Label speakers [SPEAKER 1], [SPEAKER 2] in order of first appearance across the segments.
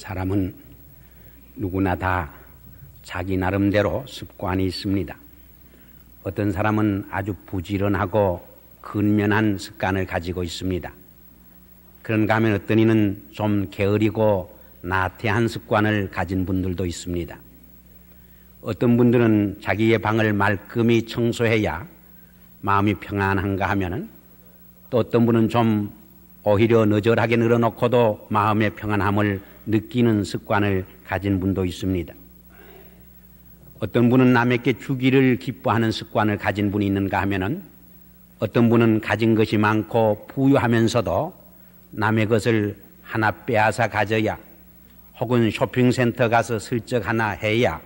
[SPEAKER 1] 사람은 누구나 다 자기 나름대로 습관이 있습니다. 어떤 사람은 아주 부지런하고 근면한 습관을 가지고 있습니다. 그런가 하면 어떤 이는 좀 게으르고 나태한 습관을 가진 분들도 있습니다. 어떤 분들은 자기의 방을 말끔히 청소해야 마음이 평안한가 하면은 또 어떤 분은 좀 오히려 너절하게 늘어놓고도 마음의 평안함을 느끼는 습관을 가진 분도 있습니다. 어떤 분은 남에게 주기를 기뻐하는 습관을 가진 분이 있는가 하면은 어떤 분은 가진 것이 많고 부유하면서도 남의 것을 하나 빼앗아 가져야 혹은 쇼핑센터 가서 슬쩍 하나 해야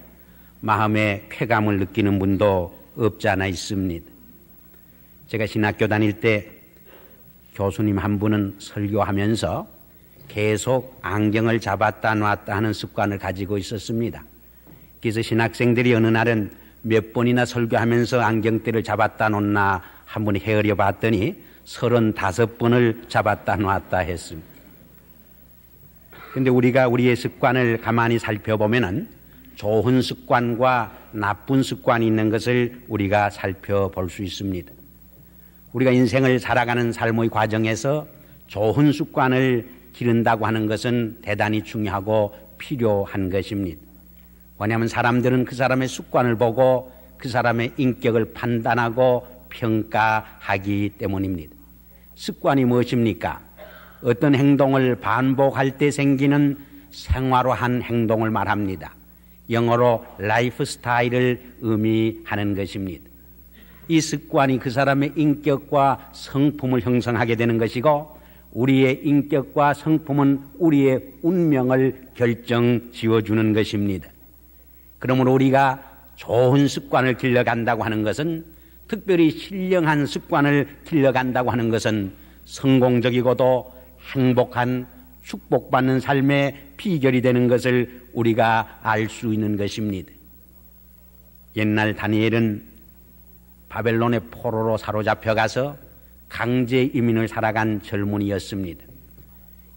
[SPEAKER 1] 마음의 쾌감을 느끼는 분도 없지 않아 있습니다. 제가 신학교 다닐 때 교수님 한 분은 설교하면서 계속 안경을 잡았다 놨다 하는 습관을 가지고 있었습니다. 그래서 신학생들이 어느 날은 몇 번이나 설교하면서 안경대를 잡았다 놓나 한번 헤아려 봤더니 35번을 잡았다 놨다 했습니다. 그런데 우리가 우리의 습관을 가만히 살펴보면은 좋은 습관과 나쁜 습관이 있는 것을 우리가 살펴볼 수 있습니다. 우리가 인생을 살아가는 삶의 과정에서 좋은 습관을 기른다고 하는 것은 대단히 중요하고 필요한 것입니다. 왜냐하면 사람들은 그 사람의 습관을 보고 그 사람의 인격을 판단하고 평가하기 때문입니다. 습관이 무엇입니까? 어떤 행동을 반복할 때 생기는 생활화한 행동을 말합니다. 영어로 라이프 스타일을 의미하는 것입니다. 이 습관이 그 사람의 인격과 성품을 형성하게 되는 것이고 우리의 인격과 성품은 우리의 운명을 결정 지어주는 것입니다. 그러므로 우리가 좋은 습관을 길러간다고 하는 것은 특별히 신령한 습관을 길러간다고 하는 것은 성공적이고도 행복한 축복받는 삶의 비결이 되는 것을 우리가 알 수 있는 것입니다. 옛날 다니엘은 바벨론의 포로로 사로잡혀 가서 강제 이민을 살아간 젊은이였습니다.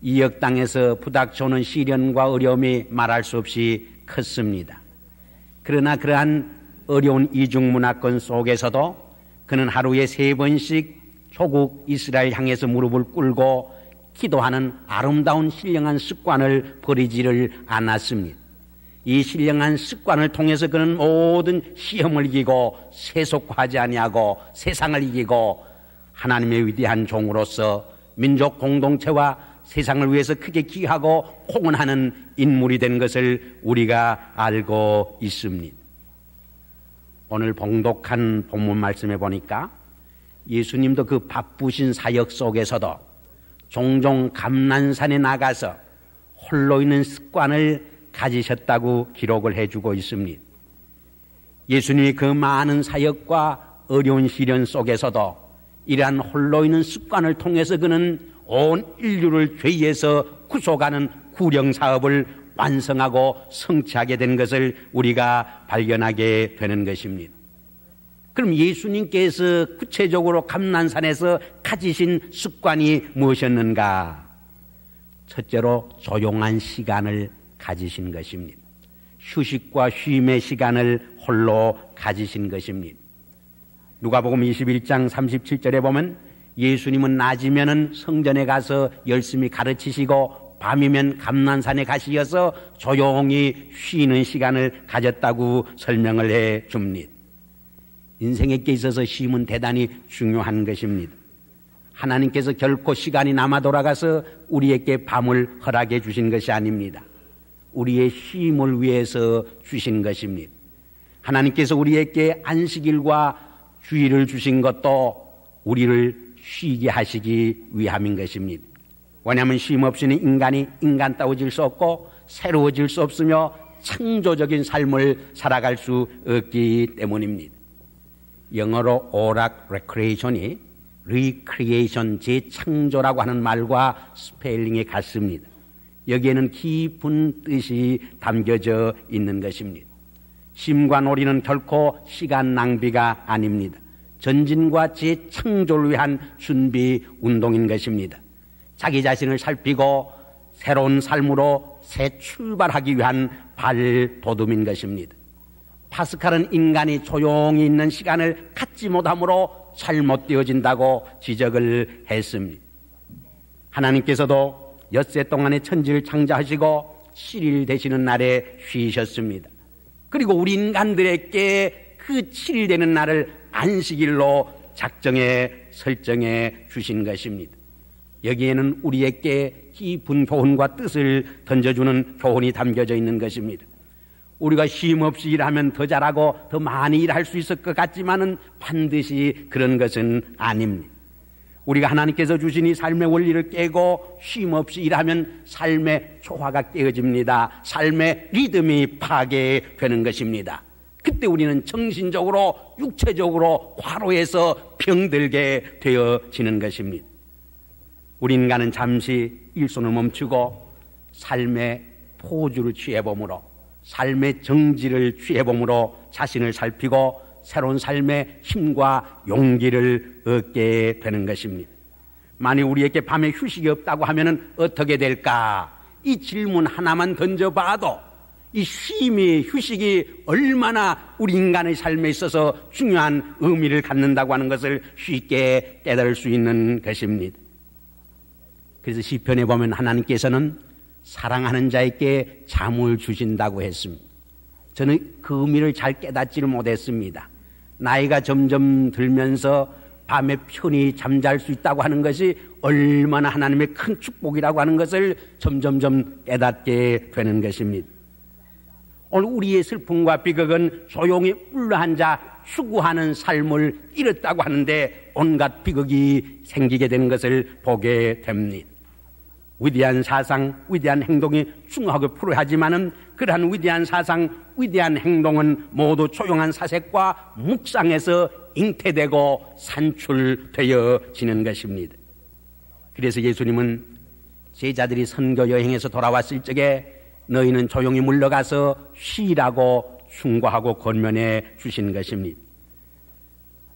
[SPEAKER 1] 이역 땅에서 부닥쳐오는 시련과 어려움이 말할 수 없이 컸습니다. 그러나 그러한 어려운 이중문화권 속에서도 그는 하루에 3번씩 조국 이스라엘 향해서 무릎을 꿇고 기도하는 아름다운 신령한 습관을 버리지를 않았습니다. 이 신령한 습관을 통해서 그는 모든 시험을 이기고 세속화하지 아니하고 세상을 이기고 하나님의 위대한 종으로서 민족 공동체와 세상을 위해서 크게 기하고 공헌하는 인물이 된 것을 우리가 알고 있습니다. 오늘 봉독한 본문 말씀에 보니까 예수님도 그 바쁘신 사역 속에서도 종종 감난산에 나가서 홀로 있는 습관을 가지셨다고 기록을 해주고 있습니다. 예수님이 그 많은 사역과 어려운 시련 속에서도 이러한 홀로 있는 습관을 통해서 그는 온 인류를 죄에서 구속하는 구령 사업을 완성하고 성취하게 된 것을 우리가 발견하게 되는 것입니다. 그럼 예수님께서 구체적으로 감난산에서 가지신 습관이 무엇이었는가? 첫째로 조용한 시간을 가지신 것입니다. 휴식과 쉼의 시간을 홀로 가지신 것입니다. 누가복음 21장 37절에 보면 예수님은 낮이면은 성전에 가서 열심히 가르치시고 밤이면 감난산에 가시어서 조용히 쉬는 시간을 가졌다고 설명을 해 줍니다. 인생에 있어서 쉼은 대단히 중요한 것입니다. 하나님께서 결코 시간이 남아 돌아가서 우리에게 밤을 허락해 주신 것이 아닙니다. 우리의 쉼을 위해서 주신 것입니다. 하나님께서 우리에게 안식일과 주일을 주신 것도 우리를 쉬게 하시기 위함인 것입니다. 왜냐하면 쉼 없이는 인간이 인간다워질 수 없고 새로워질 수 없으며 창조적인 삶을 살아갈 수 없기 때문입니다. 영어로 오락 레크레이션이 리크리에이션 재창조라고 하는 말과 스펠링이 같습니다. 여기에는 깊은 뜻이 담겨져 있는 것입니다. 쉼과 놀이는 결코 시간 낭비가 아닙니다. 전진과 재창조를 위한 준비 운동인 것입니다. 자기 자신을 살피고 새로운 삶으로 새 출발하기 위한 발돋움인 것입니다. 파스칼은 인간이 조용히 있는 시간을 갖지 못함으로 잘못되어진다고 지적을 했습니다. 하나님께서도 엿새 동안의 천지를 창조하시고 7일 되시는 날에 쉬셨습니다. 그리고 우리 인간들에게 그 7일 되는 날을 안식일로 설정해 주신 것입니다. 여기에는 우리에게 깊은 교훈과 뜻을 던져주는 교훈이 담겨져 있는 것입니다. 우리가 쉼없이 일하면 더 잘하고 더 많이 일할 수 있을 것 같지만은 반드시 그런 것은 아닙니다. 우리가 하나님께서 주신 이 삶의 원리를 깨고 쉼없이 일하면 삶의 조화가 깨어집니다. 삶의 리듬이 파괴되는 것입니다. 그때 우리는 정신적으로 육체적으로 과로해서 병들게 되어지는 것입니다. 우리 인간은 잠시 일손을 멈추고 삶의 포주를 취해봄으로, 삶의 정지를 취해봄으로 자신을 살피고 새로운 삶의 힘과 용기를 얻게 되는 것입니다. 만일 우리에게 밤에 휴식이 없다고 하면 어떻게 될까? 이 질문 하나만 던져봐도 이 쉼이, 휴식이 얼마나 우리 인간의 삶에 있어서 중요한 의미를 갖는다고 하는 것을 쉽게 깨달을 수 있는 것입니다. 그래서 시편에 보면 하나님께서는 사랑하는 자에게 잠을 주신다고 했습니다. 저는 그 의미를 잘 깨닫지를 못했습니다. 나이가 점점 들면서 밤에 편히 잠잘 수 있다고 하는 것이 얼마나 하나님의 큰 축복이라고 하는 것을 점점점 깨닫게 되는 것입니다. 오늘 우리의 슬픔과 비극은 조용히 울러앉아 추구하는 삶을 잃었다고 하는데 온갖 비극이 생기게 되는 것을 보게 됩니다. 위대한 사상, 위대한 행동이 중요하고 필요하지만은 그러한 위대한 사상, 위대한 행동은 모두 조용한 사색과 묵상에서 잉태되고 산출되어지는 것입니다. 그래서 예수님은 제자들이 선교 여행에서 돌아왔을 적에 너희는 조용히 물러가서 쉬라고 충고하고 권면해 주신 것입니다.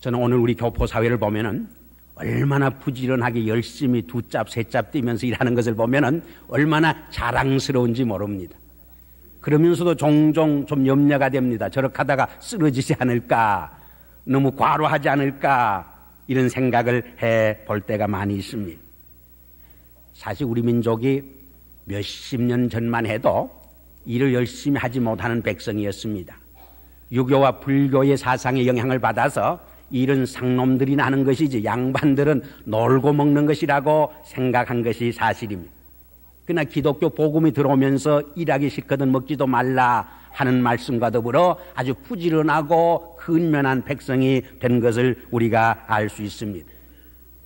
[SPEAKER 1] 저는 오늘 우리 교포사회를 보면은 얼마나 부지런하게 열심히 두 짭, 세 짭 뛰면서 일하는 것을 보면은 얼마나 자랑스러운지 모릅니다. 그러면서도 종종 좀 염려가 됩니다. 저렇게 하다가 쓰러지지 않을까, 너무 과로하지 않을까, 이런 생각을 해볼 때가 많이 있습니다. 사실 우리 민족이 몇십 년 전만 해도 일을 열심히 하지 못하는 백성이었습니다. 유교와 불교의 사상의 영향을 받아서 일은 상놈들이나 하는 것이지 양반들은 놀고 먹는 것이라고 생각한 것이 사실입니다. 그러나 기독교 복음이 들어오면서 일하기 싫거든 먹지도 말라 하는 말씀과 더불어 아주 부지런하고 근면한 백성이 된 것을 우리가 알 수 있습니다.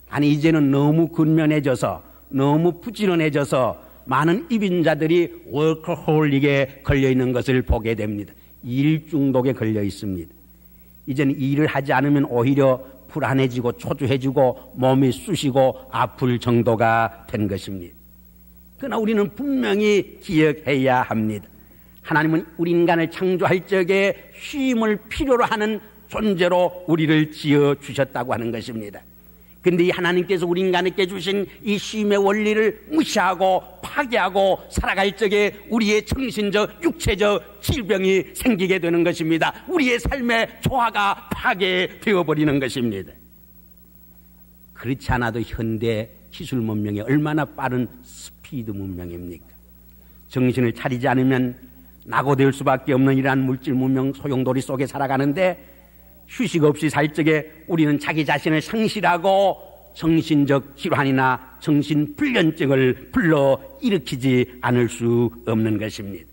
[SPEAKER 1] 아니 이제는 너무 근면해져서 너무 부지런해져서 많은 이빈자들이 워커홀릭에 걸려있는 것을 보게 됩니다. 일 중독에 걸려 있습니다. 이제는 일을 하지 않으면 오히려 불안해지고 초조해지고 몸이 쑤시고 아플 정도가 된 것입니다. 그러나 우리는 분명히 기억해야 합니다. 하나님은 우리 인간을 창조할 적에 쉼을 필요로 하는 존재로 우리를 지어주셨다고 하는 것입니다. 그런데 이 하나님께서 우리 인간에게 주신 이 쉼의 원리를 무시하고 파괴하고 살아갈 적에 우리의 정신적, 육체적 질병이 생기게 되는 것입니다. 우리의 삶의 조화가 파괴되어 버리는 것입니다. 그렇지 않아도 현대 기술 문명이 얼마나 빠른 스피드 문명입니까? 정신을 차리지 않으면 낙오될 수밖에 없는 이러한 물질 문명 소용돌이 속에 살아가는데 휴식 없이 살 적에 우리는 자기 자신을 상실하고 정신적 질환이나 정신불련증을 불러일으키지 않을 수 없는 것입니다.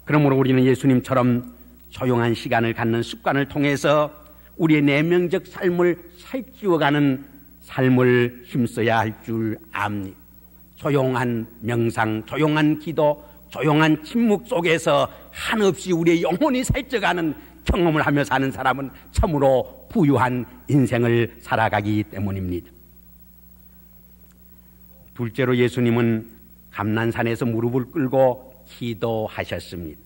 [SPEAKER 1] 그러므로 우리는 예수님처럼 조용한 시간을 갖는 습관을 통해서 우리의 내면적 삶을 살찌워가는 삶을 힘써야 할 줄 압니다. 조용한 명상, 조용한 기도, 조용한 침묵 속에서 한없이 우리의 영혼이 살쪄가는 경험을 하며 사는 사람은 참으로 부유한 인생을 살아가기 때문입니다. 둘째로 예수님은 감난산에서 무릎을 꿇고 기도하셨습니다.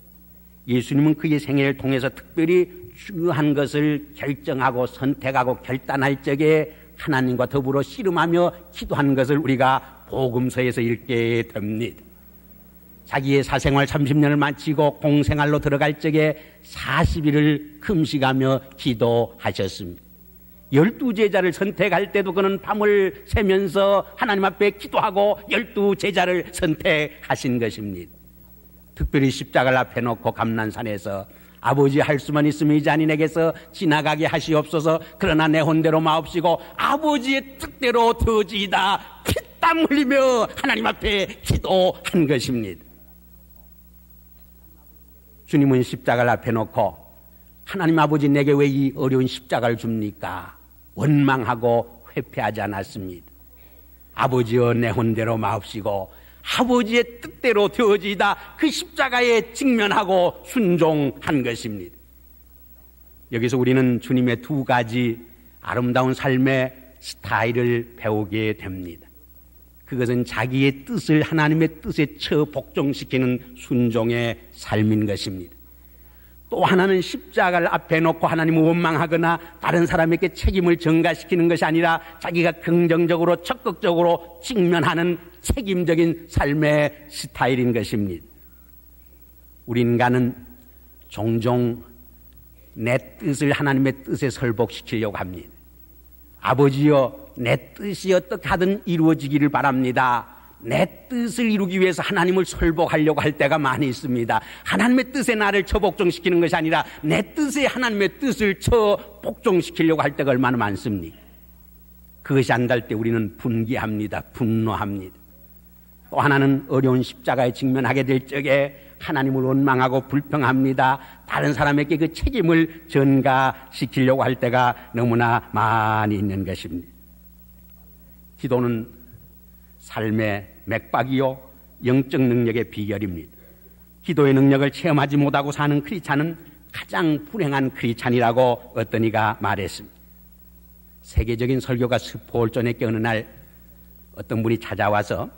[SPEAKER 1] 예수님은 그의 생애를 통해서 특별히 중요한 것을 결정하고 선택하고 결단할 적에 하나님과 더불어 씨름하며 기도하는 것을 우리가 복음서에서 읽게 됩니다. 자기의 사생활 30년을 마치고 공생활로 들어갈 적에 40일을 금식하며 기도하셨습니다. 12제자를 선택할 때도 그는 밤을 새면서 하나님 앞에 기도하고 12제자를 선택하신 것입니다. 특별히 십자가를 앞에 놓고 감난산에서 아버지 할 수만 있으면 이 잔이 내게서 지나가게 하시옵소서. 그러나 내 혼대로 마옵시고 아버지의 뜻대로 되어지이다. 피땀 흘리며 하나님 앞에 기도한 것입니다. 주님은 십자가를 앞에 놓고 하나님 아버지 내게 왜 이 어려운 십자가를 줍니까? 원망하고 회피하지 않았습니다. 아버지여 내 혼대로 마옵시고 아버지의 뜻대로 되어지이다. 그 십자가에 직면하고 순종한 것입니다. 여기서 우리는 주님의 두 가지 아름다운 삶의 스타일을 배우게 됩니다. 그것은 자기의 뜻을 하나님의 뜻에 처 복종시키는 순종의 삶인 것입니다. 또 하나는 십자가를 앞에 놓고 하나님을 원망하거나 다른 사람에게 책임을 전가시키는 것이 아니라 자기가 긍정적으로 적극적으로 직면하는 책임적인 삶의 스타일인 것입니다. 우리 인간은 종종 내 뜻을 하나님의 뜻에 설복시키려고 합니다. 아버지여 내 뜻이 어떻게 하든 이루어지기를 바랍니다. 내 뜻을 이루기 위해서 하나님을 설복하려고 할 때가 많이 있습니다. 하나님의 뜻에 나를 처복종시키는 것이 아니라 내 뜻에 하나님의 뜻을 처복종시키려고 할 때가 얼마나 많습니까? 그것이 안 될 때 우리는 분개합니다. 분노합니다. 또 하나는 어려운 십자가에 직면하게 될 적에 하나님을 원망하고 불평합니다. 다른 사람에게 그 책임을 전가시키려고 할 때가 너무나 많이 있는 것입니다. 기도는 삶의 맥박이요 영적 능력의 비결입니다. 기도의 능력을 체험하지 못하고 사는 크리스찬은 가장 불행한 크리스찬이라고 어떤 이가 말했습니다. 세계적인 설교가 스포홀전에 어느 날 어떤 분이 찾아와서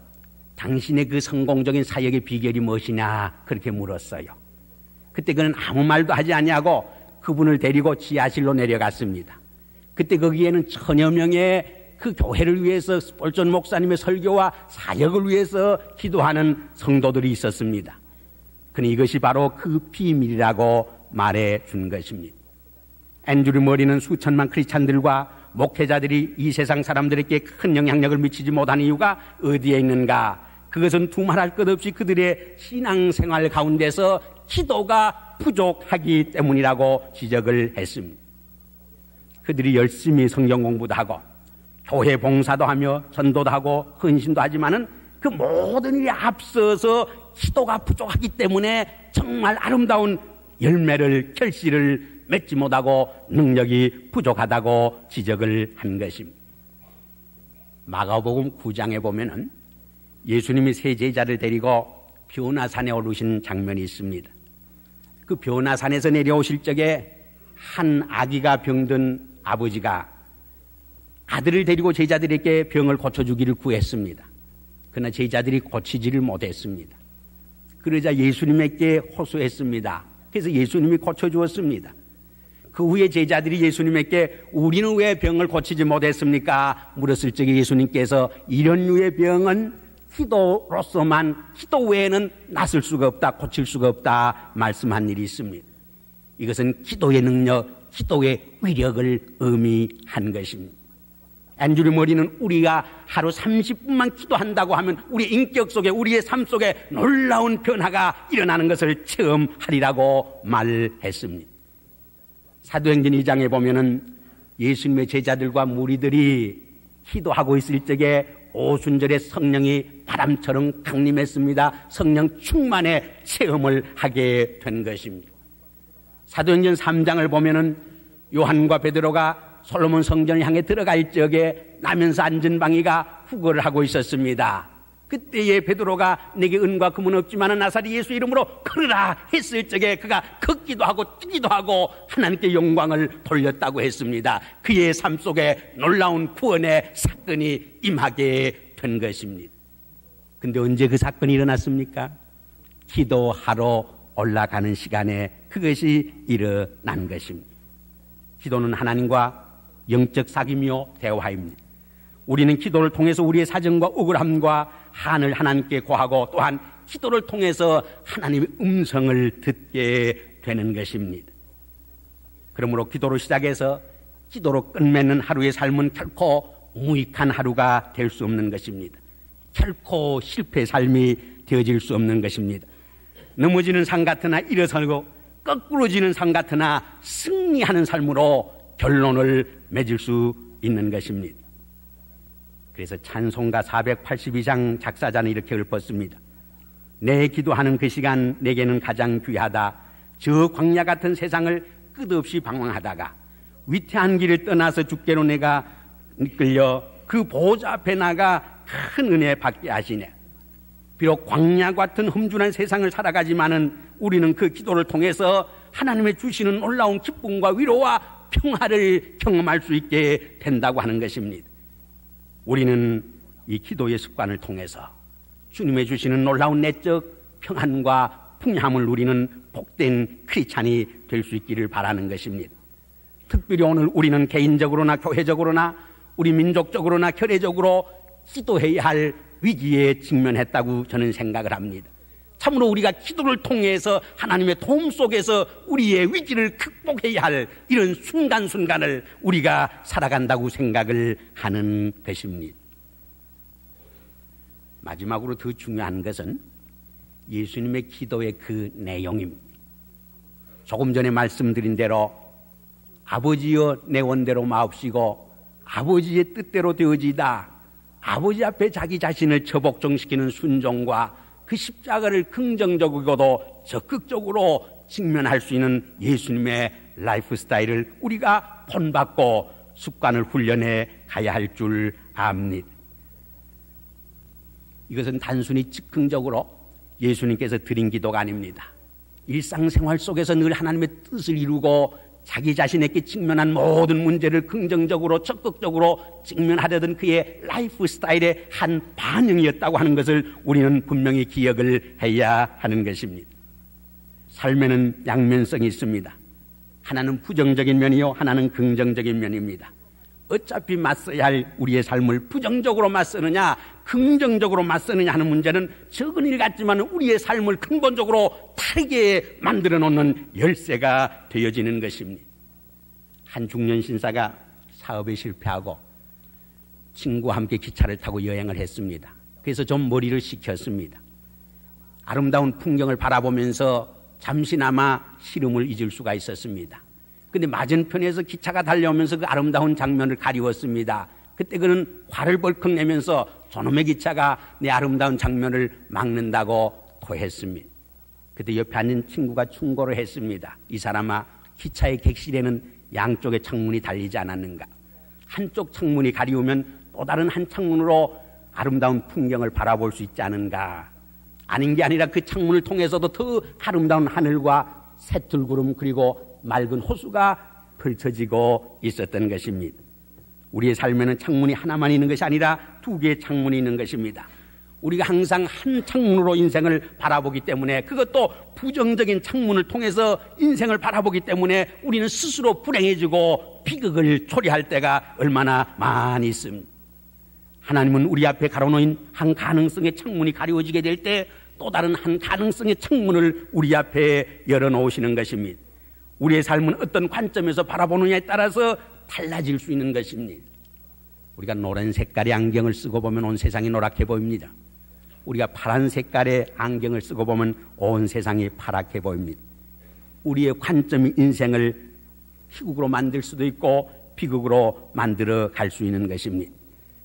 [SPEAKER 1] 당신의 그 성공적인 사역의 비결이 무엇이냐 그렇게 물었어요. 그때 그는 아무 말도 하지 아니하고 그분을 데리고 지하실로 내려갔습니다. 그때 거기에는 천여 명의 그 교회를 위해서 스폴전 목사님의 설교와 사역을 위해서 기도하는 성도들이 있었습니다. 그는 이것이 바로 그 비밀이라고 말해 준 것입니다. 앤드류 머리는 수천만 크리스찬들과 목회자들이 이 세상 사람들에게 큰 영향력을 미치지 못하는 이유가 어디에 있는가? 그것은 두말할 것 없이 그들의 신앙생활 가운데서 기도가 부족하기 때문이라고 지적을 했습니다. 그들이 열심히 성경 공부도 하고 교회 봉사도 하며 전도도 하고 헌신도 하지만은 그 모든 일에 앞서서 기도가 부족하기 때문에 정말 아름다운 열매를 결실을 맺지 못하고 능력이 부족하다고 지적을 한 것입니다. 마가복음 9장에 보면은 예수님이 세 제자를 데리고 변화산에 오르신 장면이 있습니다. 그 변화산에서 내려오실 적에 한 아기가 병든 아버지가 아들을 데리고 제자들에게 병을 고쳐주기를 구했습니다. 그러나 제자들이 고치지를 못했습니다. 그러자 예수님에게 호소했습니다. 그래서 예수님이 고쳐주었습니다. 그 후에 제자들이 예수님에게 우리는 왜 병을 고치지 못했습니까? 물었을 적에 예수님께서 이런 류의 병은 기도로서만, 기도 외에는 낫을 수가 없다, 고칠 수가 없다 말씀한 일이 있습니다. 이것은 기도의 능력, 기도의 위력을 의미한 것입니다. 앤드류 머리는 우리가 하루 30분만 기도한다고 하면 우리 인격 속에, 우리의 삶 속에 놀라운 변화가 일어나는 것을 체험하리라고 말했습니다. 사도행전 2장에 보면은 예수님의 제자들과 무리들이 기도하고 있을 적에 오순절에 성령이 바람처럼 강림했습니다. 성령 충만의 체험을 하게 된 것입니다. 사도행전 3장을 보면은 요한과 베드로가 솔로몬 성전을 향해 들어갈 적에 나면서 앉은 방이가 후거를 하고 있었습니다. 그때에 베드로가 내게 은과 금은 없지만 나사렛 예수 이름으로 걸으라 했을 적에 그가 걷기도 하고 뛰기도 하고 하나님께 영광을 돌렸다고 했습니다. 그의 삶 속에 놀라운 구원의 사건이 임하게 된 것입니다. 근데 언제 그 사건이 일어났습니까? 기도하러 올라가는 시간에 그것이 일어난 것입니다. 기도는 하나님과 영적 사귐이요 대화입니다. 우리는 기도를 통해서 우리의 사정과 억울함과 한을 하나님께 고하고 또한 기도를 통해서 하나님의 음성을 듣게 되는 것입니다. 그러므로 기도로 시작해서 기도로 끝맺는 하루의 삶은 결코 무익한 하루가 될 수 없는 것입니다. 결코 실패의 삶이 되어질 수 없는 것입니다. 넘어지는 삶 같으나 일어서고 거꾸로지는 삶 같으나 승리하는 삶으로 결론을 맺을 수 있는 것입니다. 그래서 찬송가 482장 작사자는 이렇게 읊었습니다. 내 기도하는 그 시간 내게는 가장 귀하다. 저 광야 같은 세상을 끝없이 방황하다가 위태한 길을 떠나서 주께로 내가 이끌려 그 보좌 앞에 나가 큰 은혜 받게 하시네. 비록 광야 같은 험준한 세상을 살아가지만은 우리는 그 기도를 통해서 하나님의 주시는 놀라운 기쁨과 위로와 평화를 경험할 수 있게 된다고 하는 것입니다. 우리는 이 기도의 습관을 통해서 주님의 주시는 놀라운 내적 평안과 풍요함을 누리는 복된 크리스찬이 될 수 있기를 바라는 것입니다. 특별히 오늘 우리는 개인적으로나 교회적으로나 우리 민족적으로나 결례적으로 기도해야 할 위기에 직면했다고 저는 생각을 합니다. 참으로 우리가 기도를 통해서 하나님의 도움 속에서 우리의 위기를 극복해야 할 이런 순간순간을 우리가 살아간다고 생각을 하는 것입니다. 마지막으로 더 중요한 것은 예수님의 기도의 그 내용입니다. 조금 전에 말씀드린 대로 아버지여 내 원대로 마옵시고 아버지의 뜻대로 되어지다. 아버지 앞에 자기 자신을 처복종시키는 순종과 그 십자가를 긍정적이고도 적극적으로 직면할 수 있는 예수님의 라이프 스타일을 우리가 본받고 습관을 훈련해 가야 할 줄 압니다. 이것은 단순히 즉흥적으로 예수님께서 드린 기도가 아닙니다. 일상생활 속에서 늘 하나님의 뜻을 이루고 자기 자신에게 직면한 모든 문제를 긍정적으로 적극적으로 직면하려던 그의 라이프 스타일의 한 반영이었다고 하는 것을 우리는 분명히 기억을 해야 하는 것입니다. 삶에는 양면성이 있습니다. 하나는 부정적인 면이요, 하나는 긍정적인 면입니다. 어차피 맞서야 할 우리의 삶을 부정적으로 맞서느냐 긍정적으로 맞서느냐 하는 문제는 적은 일 같지만 우리의 삶을 근본적으로 다르게 만들어 놓는 열쇠가 되어지는 것입니다. 한 중년 신사가 사업에 실패하고 친구와 함께 기차를 타고 여행을 했습니다. 그래서 좀 머리를 식혔습니다. 아름다운 풍경을 바라보면서 잠시나마 시름을 잊을 수가 있었습니다. 근데 맞은편에서 기차가 달려오면서 그 아름다운 장면을 가리웠습니다. 그때 그는 화를 벌컥 내면서 저놈의 기차가 내 아름다운 장면을 막는다고 토했습니다. 그때 옆에 앉은 친구가 충고를 했습니다. 이 사람아, 기차의 객실에는 양쪽에 창문이 달리지 않았는가? 한쪽 창문이 가리우면 또 다른 한 창문으로 아름다운 풍경을 바라볼 수 있지 않은가? 아닌 게 아니라 그 창문을 통해서도 더 아름다운 하늘과 새들구름 그리고 맑은 호수가 펼쳐지고 있었던 것입니다. 우리의 삶에는 창문이 하나만 있는 것이 아니라 두 개의 창문이 있는 것입니다. 우리가 항상 한 창문으로 인생을 바라보기 때문에 그것도 부정적인 창문을 통해서 인생을 바라보기 때문에 우리는 스스로 불행해지고 비극을 초래할 때가 얼마나 많이 있습니다. 하나님은 우리 앞에 가로놓인 한 가능성의 창문이 가려워지게 될 때 또 다른 한 가능성의 창문을 우리 앞에 열어놓으시는 것입니다. 우리의 삶은 어떤 관점에서 바라보느냐에 따라서 달라질 수 있는 것입니다. 우리가 노란 색깔의 안경을 쓰고 보면 온 세상이 노랗게 보입니다. 우리가 파란 색깔의 안경을 쓰고 보면 온 세상이 파랗게 보입니다. 우리의 관점이 인생을 희극으로 만들 수도 있고 비극으로 만들어 갈 수 있는 것입니다.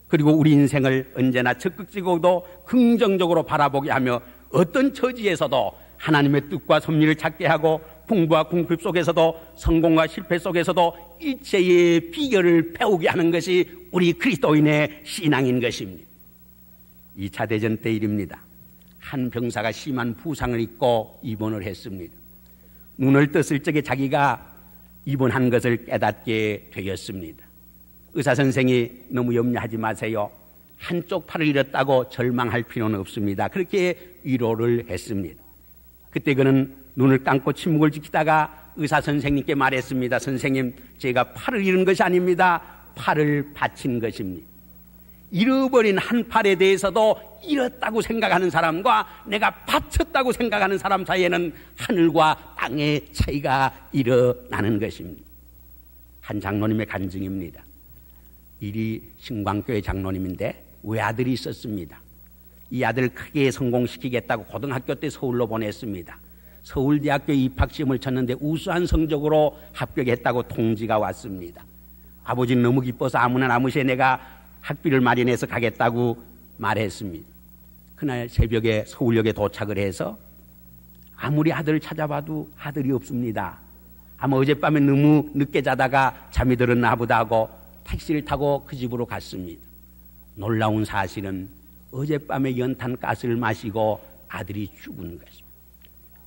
[SPEAKER 1] 그리고 우리 인생을 언제나 적극적이고도 긍정적으로 바라보게 하며 어떤 처지에서도 하나님의 뜻과 섭리를 찾게 하고 풍부와 궁핍 속에서도 성공과 실패 속에서도 일체의 비결을 배우게 하는 것이 우리 그리스도인의 신앙인 것입니다. 2차 대전 때 일입니다. 한 병사가 심한 부상을 입고 입원을 했습니다. 눈을 떴을 적에 자기가 입원한 것을 깨닫게 되었습니다. 의사 선생이 너무 염려하지 마세요. 한쪽 팔을 잃었다고 절망할 필요는 없습니다. 그렇게 위로를 했습니다. 그때 그는 눈을 감고 침묵을 지키다가 의사 선생님께 말했습니다. 선생님, 제가 팔을 잃은 것이 아닙니다. 팔을 바친 것입니다. 잃어버린 한 팔에 대해서도 잃었다고 생각하는 사람과 내가 바쳤다고 생각하는 사람 사이에는 하늘과 땅의 차이가 일어나는 것입니다. 한 장로님의 간증입니다. 일이 신광교회 장로님인데 외아들이 있었습니다. 이 아들을 크게 성공시키겠다고 고등학교 때 서울로 보냈습니다. 서울대학교 입학시험을 쳤는데 우수한 성적으로 합격했다고 통지가 왔습니다. 아버지는 너무 기뻐서 아무나 나무시에 내가 학비를 마련해서 가겠다고 말했습니다. 그날 새벽에 서울역에 도착을 해서 아무리 아들을 찾아봐도 아들이 없습니다. 아마 어젯밤에 너무 늦게 자다가 잠이 들었나 보다 하고 택시를 타고 그 집으로 갔습니다. 놀라운 사실은 어젯밤에 연탄 가스를 마시고 아들이 죽은 것입니다.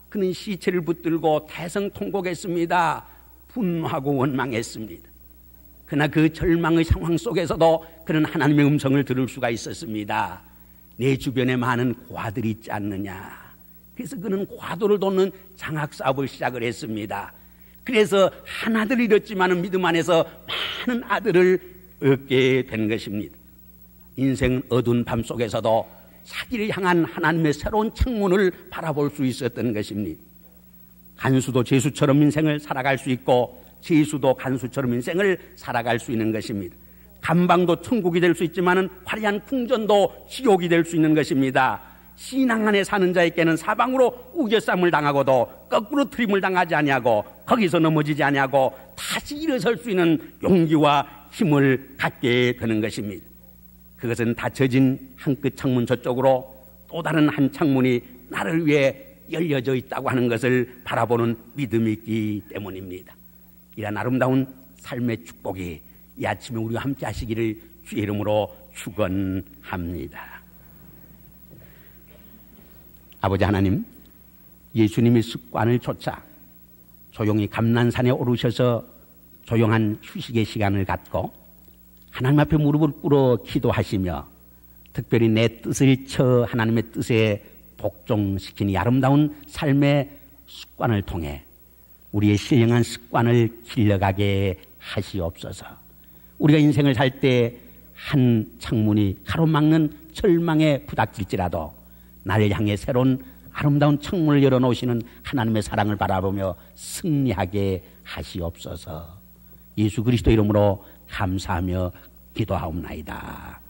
[SPEAKER 1] 그는 시체를 붙들고 대성통곡했습니다. 분노하고 원망했습니다. 그러나 그 절망의 상황 속에서도 그는 하나님의 음성을 들을 수가 있었습니다. 내 주변에 많은 고아들이 있지 않느냐. 그래서 그는 과도를 돕는 장학사업을 시작을 했습니다. 그래서 한 아들을 잃었지만 믿음 안에서 많은 아들을 얻게 된 것입니다. 인생은 어두운 밤 속에서도 자기를 향한 하나님의 새로운 창문을 바라볼 수 있었던 것입니다. 간수도 제수처럼 인생을 살아갈 수 있고 제수도 간수처럼 인생을 살아갈 수 있는 것입니다. 감방도 천국이 될 수 있지만 화려한 궁전도 지옥이 될 수 있는 것입니다. 신앙 안에 사는 자에게는 사방으로 우겨쌈을 당하고도 거꾸로 트림을 당하지 아니하고 거기서 넘어지지 아니하고 다시 일어설 수 있는 용기와 힘을 갖게 되는 것입니다. 그것은 닫혀진 한 끝 창문 저쪽으로 또 다른 한 창문이 나를 위해 열려져 있다고 하는 것을 바라보는 믿음이 있기 때문입니다. 이런 아름다운 삶의 축복이 이 아침에 우리와 함께 하시기를 주의 이름으로 축원합니다. 아버지 하나님, 예수님이 습관을 쫓아 조용히 감난산에 오르셔서 조용한 휴식의 시간을 갖고 하나님 앞에 무릎을 꿇어 기도하시며 특별히 내 뜻을 쳐 하나님의 뜻에 복종시키는 이 아름다운 삶의 습관을 통해 우리의 신령한 습관을 길러가게 하시옵소서. 우리가 인생을 살 때 한 창문이 가로막는 절망에 부닥칠지라도 나를 향해 새로운 아름다운 창문을 열어놓으시는 하나님의 사랑을 바라보며 승리하게 하시옵소서. 예수 그리스도 이름으로 감사하며 기도하옵나이다.